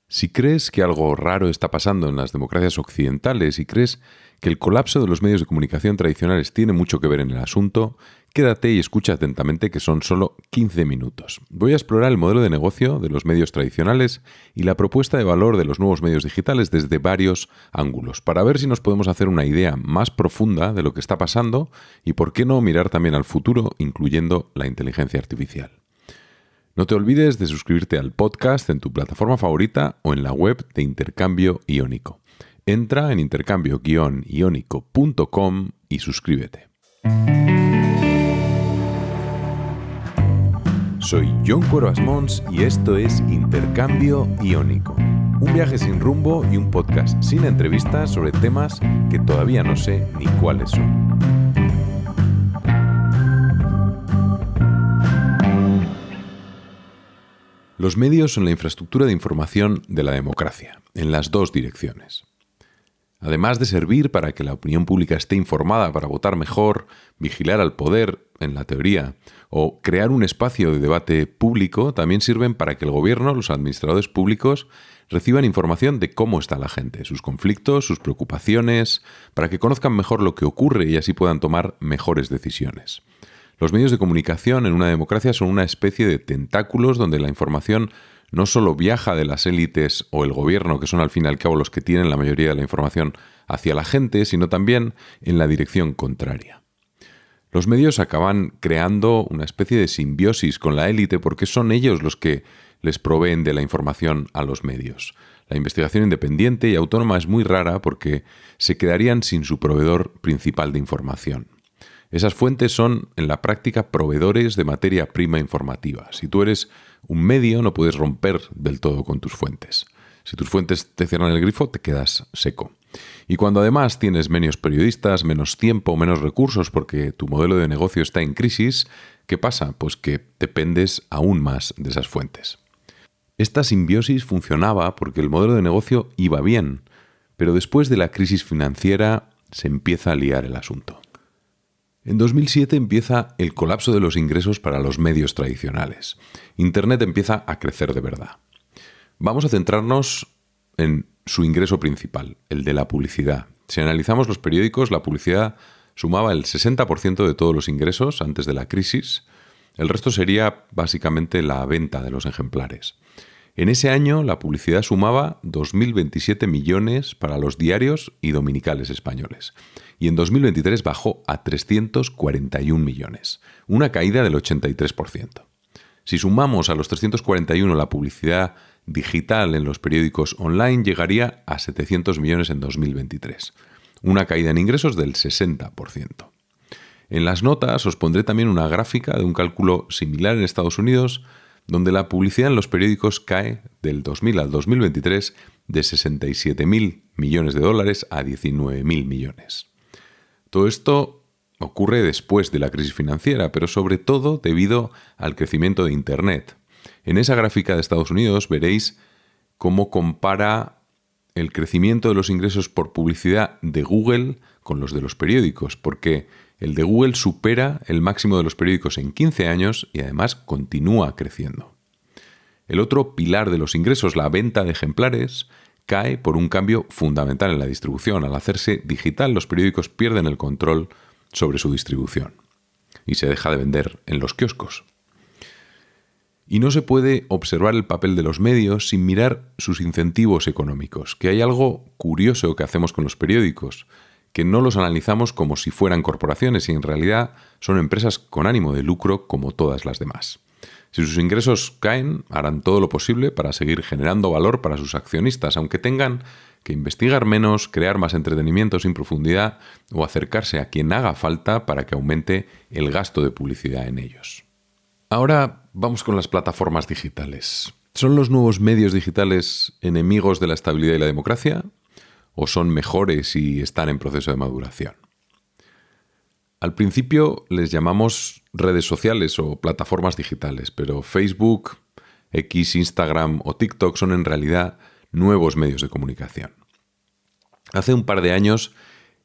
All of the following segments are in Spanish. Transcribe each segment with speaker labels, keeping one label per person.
Speaker 1: Si crees que algo raro está pasando en las democracias occidentales y crees que el colapso de los medios de comunicación tradicionales tiene mucho que ver en el asunto, quédate y escucha atentamente que son solo 15 minutos. Voy a explorar el modelo de negocio de los medios tradicionales y la propuesta de valor de los nuevos medios digitales desde varios ángulos, para ver si nos podemos hacer una idea más profunda de lo que está pasando y por qué no mirar también al futuro, incluyendo la inteligencia artificial. No te olvides de suscribirte al podcast en tu plataforma favorita o en la web de Intercambio Iónico. Entra en intercambio-iónico.com y suscríbete. Soy Jon Cuervas Mons y esto es Intercambio Iónico. Un viaje sin rumbo y un podcast sin entrevistas sobre temas que todavía no sé ni cuáles son. Los medios son la infraestructura de información de la democracia, en las dos direcciones. Además de servir para que la opinión pública esté informada para votar mejor, vigilar al poder, en la teoría, o crear un espacio de debate público, también sirven para que el gobierno, los administradores públicos, reciban información de cómo está la gente, sus conflictos, sus preocupaciones, para que conozcan mejor lo que ocurre y así puedan tomar mejores decisiones. Los medios de comunicación en una democracia son una especie de tentáculos donde la información no solo viaja de las élites o el gobierno, que son al fin y al cabo los que tienen la mayoría de la información, hacia la gente, sino también en la dirección contraria. Los medios acaban creando una especie de simbiosis con la élite porque son ellos los que les proveen de la información a los medios. La investigación independiente y autónoma es muy rara porque se quedarían sin su proveedor principal de información. Esas fuentes son, en la práctica, proveedores de materia prima informativa. Si tú eres un medio, no puedes romper del todo con tus fuentes. Si tus fuentes te cierran el grifo, te quedas seco. Y cuando además tienes menos periodistas, menos tiempo, menos recursos porque tu modelo de negocio está en crisis, ¿qué pasa? Pues que dependes aún más de esas fuentes. Esta simbiosis funcionaba porque el modelo de negocio iba bien, pero después de la crisis financiera se empieza a liar el asunto. En 2007 empieza el colapso de los ingresos para los medios tradicionales. Internet empieza a crecer de verdad. Vamos a centrarnos en su ingreso principal, el de la publicidad. Si analizamos los periódicos, la publicidad sumaba el 60% de todos los ingresos antes de la crisis. El resto sería básicamente la venta de los ejemplares. En ese año, la publicidad sumaba 2.027 millones para los diarios y dominicales españoles. Y en 2023 bajó a 341 millones, una caída del 83%. Si sumamos a los 341 la publicidad digital en los periódicos online, llegaría a 700 millones en 2023, una caída en ingresos del 60%. En las notas os pondré también una gráfica de un cálculo similar en Estados Unidos, donde la publicidad en los periódicos cae del 2000 al 2023 de 67.000 millones de dólares a 19.000 millones. Todo esto ocurre después de la crisis financiera, pero sobre todo debido al crecimiento de Internet. En esa gráfica de Estados Unidos veréis cómo compara el crecimiento de los ingresos por publicidad de Google con los de los periódicos, porque el de Google supera el máximo de los periódicos en 15 años y además continúa creciendo. El otro pilar de los ingresos, la venta de ejemplares, cae por un cambio fundamental en la distribución. Al hacerse digital, los periódicos pierden el control sobre su distribución y se deja de vender en los kioscos. Y no se puede observar el papel de los medios sin mirar sus incentivos económicos, que hay algo curioso que hacemos con los periódicos, que no los analizamos como si fueran corporaciones y en realidad son empresas con ánimo de lucro como todas las demás. Si sus ingresos caen, harán todo lo posible para seguir generando valor para sus accionistas, aunque tengan que investigar menos, crear más entretenimiento sin profundidad o acercarse a quien haga falta para que aumente el gasto de publicidad en ellos. Ahora vamos con las plataformas digitales. ¿Son los nuevos medios digitales enemigos de la estabilidad y la democracia? ¿O son mejores y están en proceso de maduración? Al principio les llamamos redes sociales o plataformas digitales, pero Facebook, X, Instagram o TikTok son en realidad nuevos medios de comunicación. Hace un par de años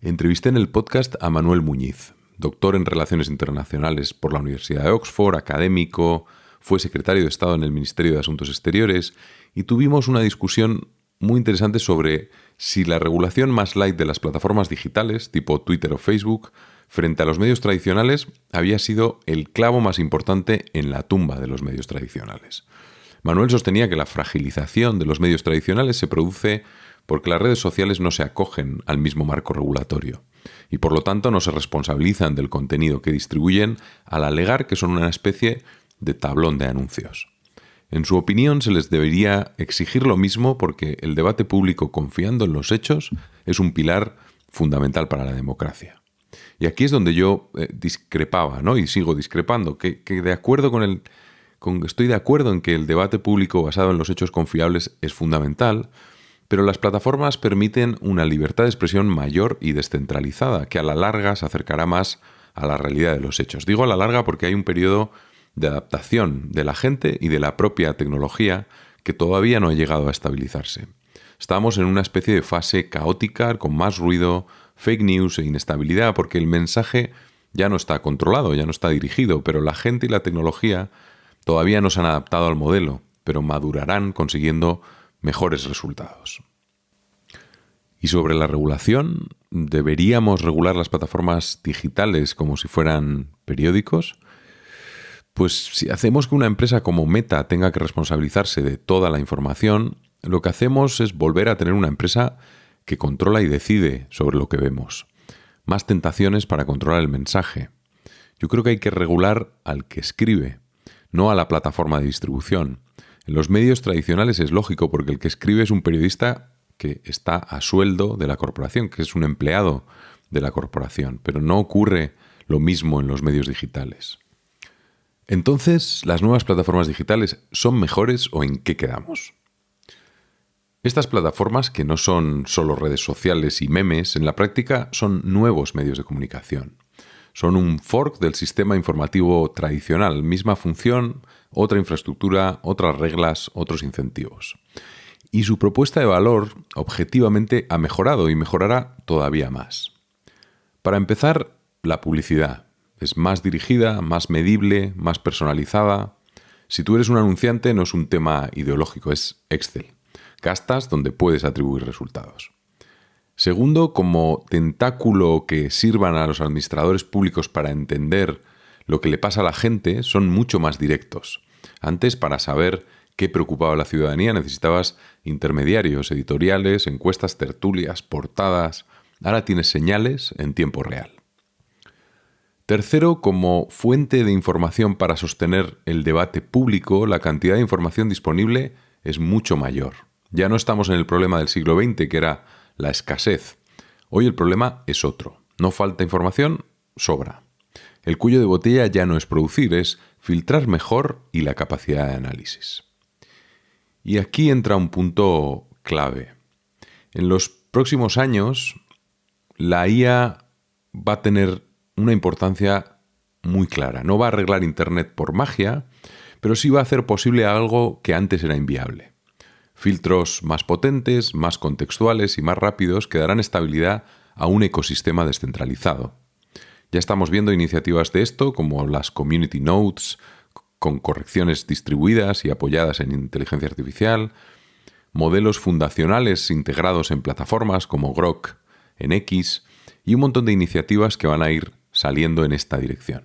Speaker 1: entrevisté en el podcast a Manuel Muñiz, doctor en Relaciones Internacionales por la Universidad de Oxford, académico, fue secretario de Estado en el Ministerio de Asuntos Exteriores y tuvimos una discusión muy interesante sobre si la regulación más light de las plataformas digitales, tipo Twitter o Facebook, frente a los medios tradicionales, había sido el clavo más importante en la tumba de los medios tradicionales. Manuel sostenía que la fragilización de los medios tradicionales se produce porque las redes sociales no se acogen al mismo marco regulatorio y por lo tanto no se responsabilizan del contenido que distribuyen al alegar que son una especie de tablón de anuncios. En su opinión, se les debería exigir lo mismo porque el debate público confiando en los hechos es un pilar fundamental para la democracia. Y aquí es donde yo discrepaba, ¿no? Y sigo discrepando, que de acuerdo estoy de acuerdo en que el debate público basado en los hechos confiables es fundamental, pero las plataformas permiten una libertad de expresión mayor y descentralizada, que a la larga se acercará más a la realidad de los hechos. Digo a la larga porque hay un periodo de adaptación de la gente y de la propia tecnología que todavía no ha llegado a estabilizarse. Estamos en una especie de fase caótica con más ruido, fake news e inestabilidad porque el mensaje ya no está controlado, ya no está dirigido, pero la gente y la tecnología todavía no se han adaptado al modelo, pero madurarán consiguiendo mejores resultados. Y sobre la regulación, ¿deberíamos regular las plataformas digitales como si fueran periódicos? Pues si hacemos que una empresa como Meta tenga que responsabilizarse de toda la información, lo que hacemos es volver a tener una empresa que controla y decide sobre lo que vemos. Más tentaciones para controlar el mensaje. Yo creo que hay que regular al que escribe, no a la plataforma de distribución. En los medios tradicionales es lógico porque el que escribe es un periodista que está a sueldo de la corporación, que es un empleado de la corporación, pero no ocurre lo mismo en los medios digitales. Entonces, ¿las nuevas plataformas digitales son mejores o en qué quedamos? Estas plataformas, que no son solo redes sociales y memes, en la práctica son nuevos medios de comunicación. Son un fork del sistema informativo tradicional, misma función, otra infraestructura, otras reglas, otros incentivos. Y su propuesta de valor objetivamente ha mejorado y mejorará todavía más. Para empezar, la publicidad. Es más dirigida, más medible, más personalizada. Si tú eres un anunciante no es un tema ideológico, es Excel. Gastas donde puedes atribuir resultados. Segundo, como tentáculo que sirvan a los administradores públicos para entender lo que le pasa a la gente, son mucho más directos. Antes, para saber qué preocupaba a la ciudadanía, necesitabas intermediarios, editoriales, encuestas, tertulias, portadas. Ahora tienes señales en tiempo real. Tercero, como fuente de información para sostener el debate público, la cantidad de información disponible es mucho mayor. Ya no estamos en el problema del siglo XX, que era la escasez. Hoy el problema es otro. No falta información, sobra. El cuello de botella ya no es producir, es filtrar mejor y la capacidad de análisis. Y aquí entra un punto clave. En los próximos años, la IA va a tener una importancia muy clara. No va a arreglar Internet por magia, pero sí va a hacer posible algo que antes era inviable. Filtros más potentes, más contextuales y más rápidos que darán estabilidad a un ecosistema descentralizado. Ya estamos viendo iniciativas de esto, como las Community Nodes, con correcciones distribuidas y apoyadas en inteligencia artificial, modelos fundacionales integrados en plataformas como Grok en X, y un montón de iniciativas que van a ir saliendo en esta dirección.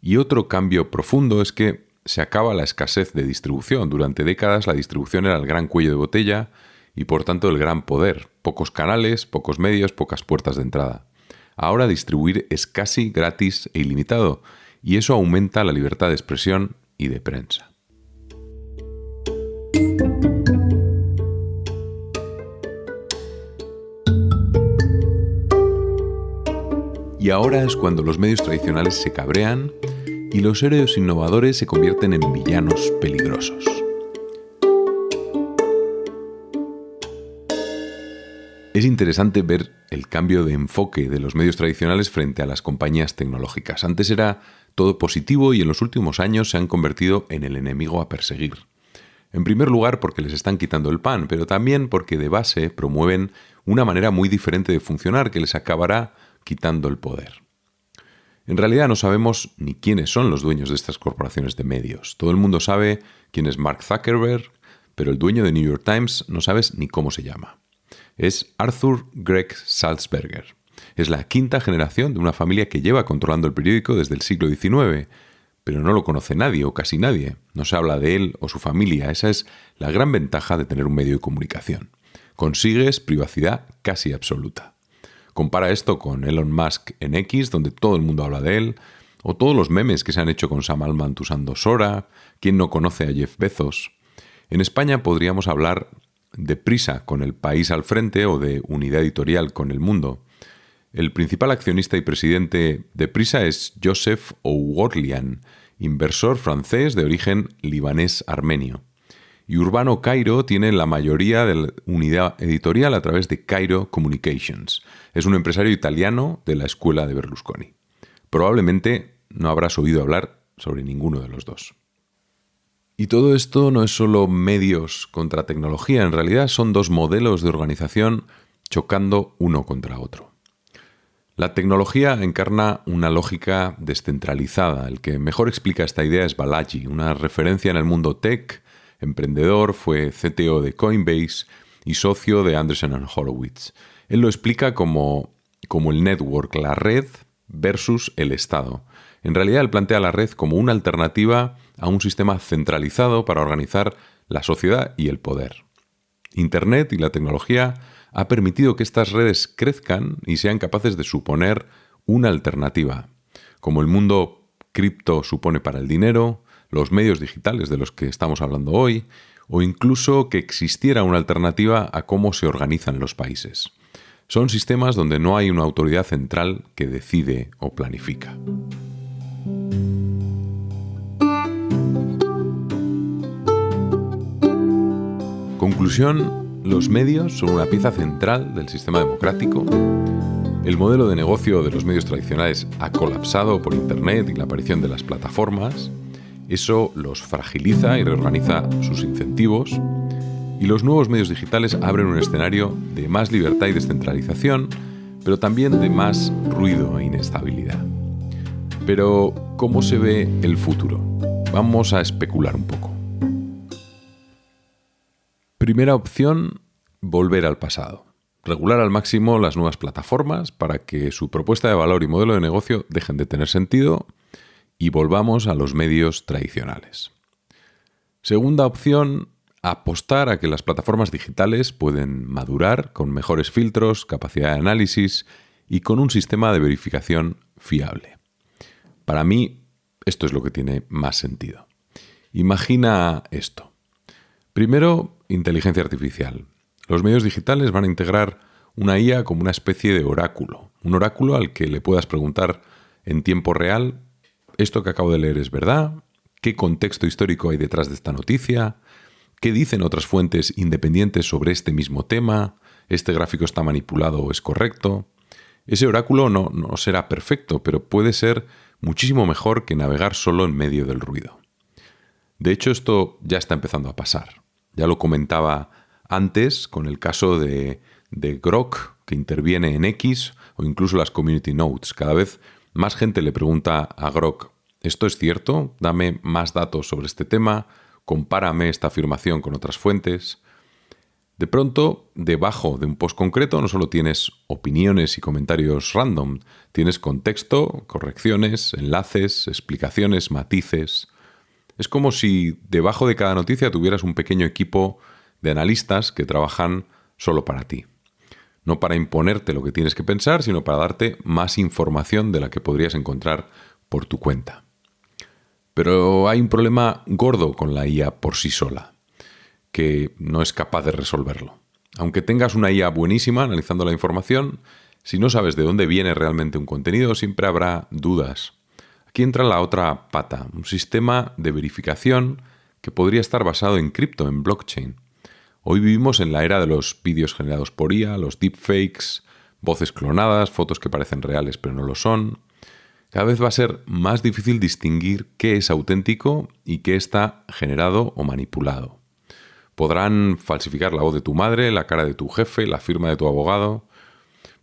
Speaker 1: Y otro cambio profundo es que se acaba la escasez de distribución. Durante décadas la distribución era el gran cuello de botella y por tanto el gran poder. Pocos canales, pocos medios, pocas puertas de entrada. Ahora distribuir es casi gratis e ilimitado y eso aumenta la libertad de expresión y de prensa. Y ahora es cuando los medios tradicionales se cabrean y los héroes innovadores se convierten en villanos peligrosos. Es interesante ver el cambio de enfoque de los medios tradicionales frente a las compañías tecnológicas. Antes era todo positivo y en los últimos años se han convertido en el enemigo a perseguir. En primer lugar porque les están quitando el pan, pero también porque de base promueven una manera muy diferente de funcionar que les acabará quitando el poder. En realidad no sabemos ni quiénes son los dueños de estas corporaciones de medios. Todo el mundo sabe quién es Mark Zuckerberg, pero el dueño de New York Times no sabes ni cómo se llama. Es Arthur Gregg Sulzberger. Es la quinta generación de una familia que lleva controlando el periódico desde el siglo XIX, pero no lo conoce nadie o casi nadie. No se habla de él o su familia. Esa es la gran ventaja de tener un medio de comunicación. Consigues privacidad casi absoluta. Compara esto con Elon Musk en X, donde todo el mundo habla de él, o todos los memes que se han hecho con Sam Altman usando Sora. ¿Quién no conoce a Jeff Bezos? En España podríamos hablar de Prisa con El País al frente o de Unidad Editorial con El Mundo. El principal accionista y presidente de Prisa es Joseph Oughorlian, inversor francés de origen libanés-armenio. Y Urbano Cairo tiene la mayoría de la unidad editorial a través de Cairo Communications. Es un empresario italiano de la escuela de Berlusconi. Probablemente no habrás oído hablar sobre ninguno de los dos. Y todo esto no es solo medios contra tecnología, en realidad son dos modelos de organización chocando uno contra otro. La tecnología encarna una lógica descentralizada. El que mejor explica esta idea es Balaji, una referencia en el mundo tech, emprendedor, fue CTO de Coinbase y socio de Andreessen Horowitz. Él lo explica como el network, la red versus el Estado. En realidad, él plantea la red como una alternativa a un sistema centralizado para organizar la sociedad y el poder. Internet y la tecnología ha permitido que estas redes crezcan y sean capaces de suponer una alternativa, como el mundo cripto supone para el dinero, los medios digitales de los que estamos hablando hoy, o incluso que existiera una alternativa a cómo se organizan los países. Son sistemas donde no hay una autoridad central que decide o planifica. Conclusión. Los medios son una pieza central del sistema democrático. El modelo de negocio de los medios tradicionales ha colapsado por Internet y la aparición de las plataformas. Eso los fragiliza y reorganiza sus incentivos. Y los nuevos medios digitales abren un escenario de más libertad y descentralización, pero también de más ruido e inestabilidad. Pero, ¿cómo se ve el futuro? Vamos a especular un poco. Primera opción, volver al pasado. Regular al máximo las nuevas plataformas para que su propuesta de valor y modelo de negocio dejen de tener sentido y volvamos a los medios tradicionales. Segunda opción, apostar a que las plataformas digitales pueden madurar con mejores filtros, capacidad de análisis y con un sistema de verificación fiable. Para mí, esto es lo que tiene más sentido. Imagina esto. Primero, inteligencia artificial. Los medios digitales van a integrar una IA como una especie de oráculo. Un oráculo al que le puedas preguntar en tiempo real, ¿esto que acabo de leer es verdad? ¿Qué contexto histórico hay detrás de esta noticia? ¿Qué dicen otras fuentes independientes sobre este mismo tema? ¿Este gráfico está manipulado o es correcto? Ese oráculo no será perfecto, pero puede ser muchísimo mejor que navegar solo en medio del ruido. De hecho, esto ya está empezando a pasar. Ya lo comentaba antes con el caso de Grok, que interviene en X, o incluso las community notes. Cada vez más gente le pregunta a Grok, ¿esto es cierto? Dame más datos sobre este tema, compárame esta afirmación con otras fuentes. De pronto, debajo de un post concreto no solo tienes opiniones y comentarios random, tienes contexto, correcciones, enlaces, explicaciones, matices. Es como si debajo de cada noticia tuvieras un pequeño equipo de analistas que trabajan solo para ti. No para imponerte lo que tienes que pensar, sino para darte más información de la que podrías encontrar por tu cuenta. Pero hay un problema gordo con la IA por sí sola, que no es capaz de resolverlo. Aunque tengas una IA buenísima analizando la información, si no sabes de dónde viene realmente un contenido, siempre habrá dudas. Aquí entra la otra pata, un sistema de verificación que podría estar basado en cripto, en blockchain. Hoy vivimos en la era de los vídeos generados por IA, los deepfakes, voces clonadas, fotos que parecen reales pero no lo son. Cada vez va a ser más difícil distinguir qué es auténtico y qué está generado o manipulado. Podrán falsificar la voz de tu madre, la cara de tu jefe, la firma de tu abogado.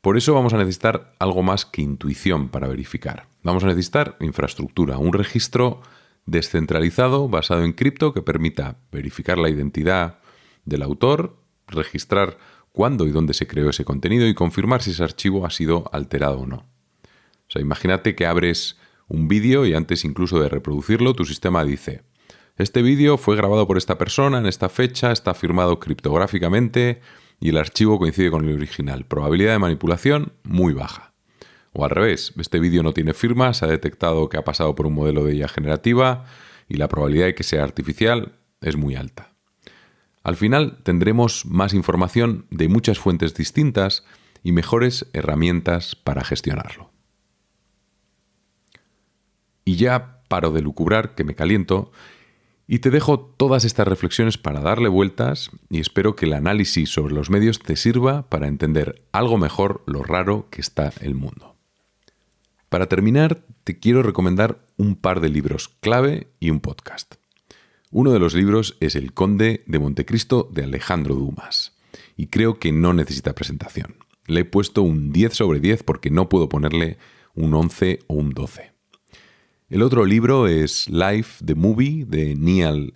Speaker 1: Por eso vamos a necesitar algo más que intuición para verificar. Vamos a necesitar infraestructura, un registro descentralizado basado en cripto que permita verificar la identidad del autor, registrar cuándo y dónde se creó ese contenido y confirmar si ese archivo ha sido alterado o no. O sea, imagínate que abres un vídeo y antes incluso de reproducirlo, tu sistema dice: este vídeo fue grabado por esta persona en esta fecha, está firmado criptográficamente y el archivo coincide con el original. Probabilidad de manipulación muy baja. O al revés, este vídeo no tiene firma, se ha detectado que ha pasado por un modelo de IA generativa y la probabilidad de que sea artificial es muy alta. Al final tendremos más información de muchas fuentes distintas y mejores herramientas para gestionarlo. Y ya paro de lucubrar, que me caliento, y te dejo todas estas reflexiones para darle vueltas y espero que el análisis sobre los medios te sirva para entender algo mejor lo raro que está el mundo. Para terminar, te quiero recomendar un par de libros clave y un podcast. Uno de los libros es El Conde de Montecristo de Alejandro Dumas y creo que no necesita presentación. Le he puesto un 10 sobre 10 porque no puedo ponerle un 11 o un 12. El otro libro es Life, the Movie, de Neal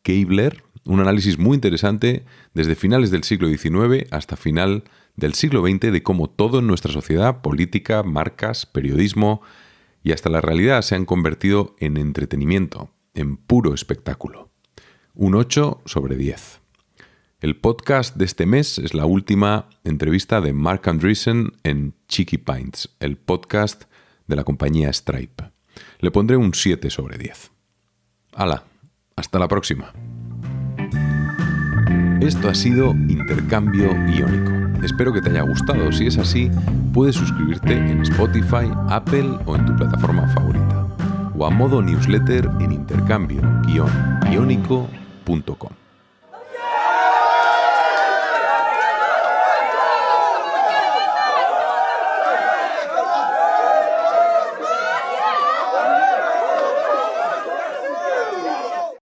Speaker 1: Gabler, un análisis muy interesante desde finales del siglo XIX hasta final del siglo XX de cómo todo en nuestra sociedad, política, marcas, periodismo y hasta la realidad se han convertido en entretenimiento, en puro espectáculo. Un 8 sobre 10. El podcast de este mes es la última entrevista de Marc Andreessen en Cheeky Pints, el podcast de la compañía Stripe. Le pondré un 7 sobre 10. ¡Hala! ¡Hasta la próxima! Esto ha sido Intercambio Iónico. Espero que te haya gustado. Si es así, puedes suscribirte en Spotify, Apple o en tu plataforma favorita. O a modo newsletter en intercambio-iónico.com.